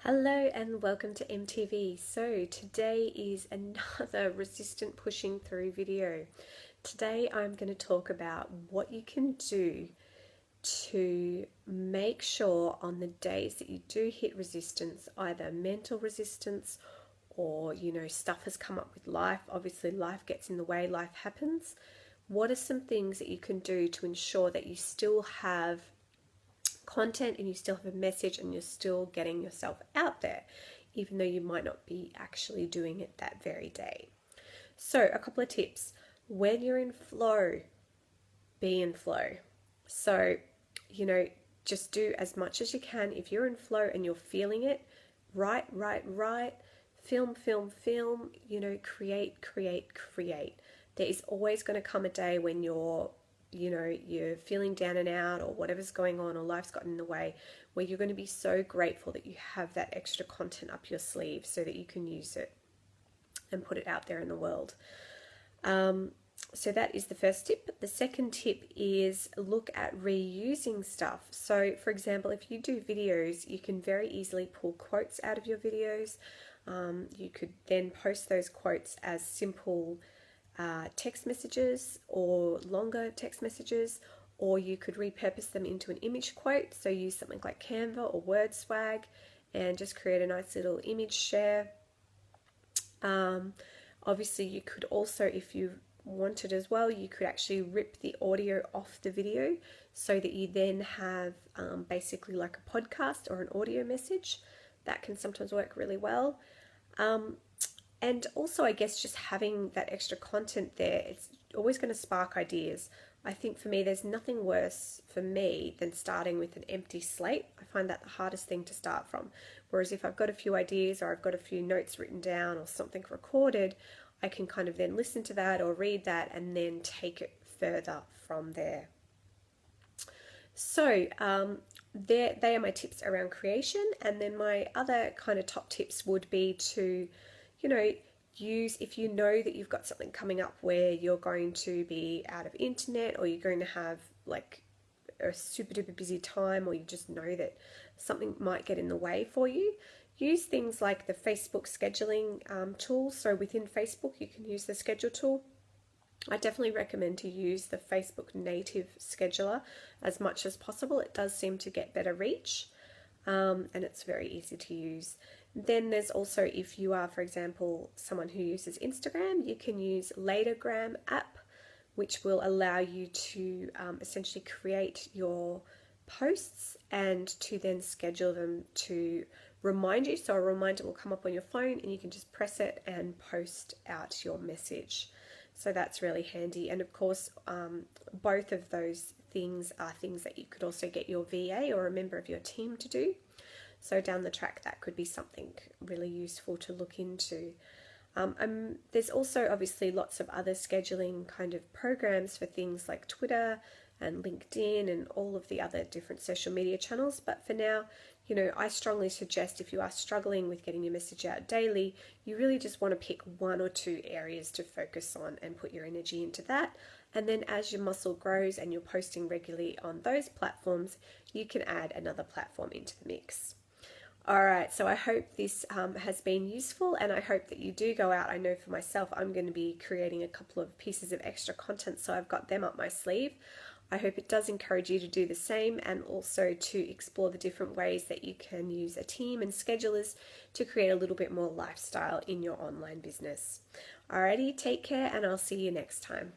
Hello and welcome to EMTV. So today is another resistant pushing through video. Today I'm going to talk about what you can do to make sure on the days that you do hit resistance, either mental resistance or stuff has come up with life. Obviously life gets in the way, life happens. What are some things that you can do to ensure that you still have content and you still have a message and you're still getting yourself out there, even though you might not be actually doing it that very day? So a couple of tips. When you're in flow, be in flow. So just do as much as you can. If you're in flow and you're feeling it, write, film, create. There is always going to come a day when you're feeling down and out, or whatever's going on, or life's gotten in the way, where you're going to be so grateful that you have that extra content up your sleeve so that you can use it and put it out there in the world. So that is the first tip. The second tip is look at reusing stuff. So for example, if you do videos, you can very easily pull quotes out of your videos. You could then post those quotes as simple text messages or longer text messages, or you could repurpose them into an image quote. So use something like Canva or WordSwag and just create a nice little image share. Obviously you could also, if you wanted as well, you could actually rip the audio off the video so that you then have basically like a podcast or an audio message. That can sometimes work really well. And also, I guess, just having that extra content there, it's always going to spark ideas. I think for me, there's nothing worse for me than starting with an empty slate. I find that the hardest thing to start from. Whereas if I've got a few ideas or I've got a few notes written down or something recorded, I can kind of then listen to that or read that and then take it further from there. So they are my tips around creation. And then my other kind of top tips would be to use, if you know that you've got something coming up where you're going to be out of internet, or you're going to have like a super duper busy time, or you just know that something might get in the way for you, use things like the Facebook scheduling tool. So within Facebook, you can use the schedule tool. I definitely recommend to use the Facebook native scheduler as much as possible. It does seem to get better reach, and it's very easy to use. Then there's also, if you are, for example, someone who uses Instagram, you can use Latergram app, which will allow you to essentially create your posts and to then schedule them to remind you. So a reminder will come up on your phone and you can just press it and post out your message. So that's really handy. And of course, both of those things are things that you could also get your VA or a member of your team to do. So down the track, that could be something really useful to look into. There's also obviously lots of other scheduling kind of programs for things like Twitter and LinkedIn and all of the other different social media channels. But for now, I strongly suggest, if you are struggling with getting your message out daily, you really just want to pick one or two areas to focus on and put your energy into that. And then as your muscle grows and you're posting regularly on those platforms, you can add another platform into the mix. All right, so I hope this has been useful, and I hope that you do go out. I know for myself, I'm going to be creating a couple of pieces of extra content, so I've got them up my sleeve. I hope it does encourage you to do the same, and also to explore the different ways that you can use a team and schedulers to create a little bit more lifestyle in your online business. Alrighty, take care, and I'll see you next time.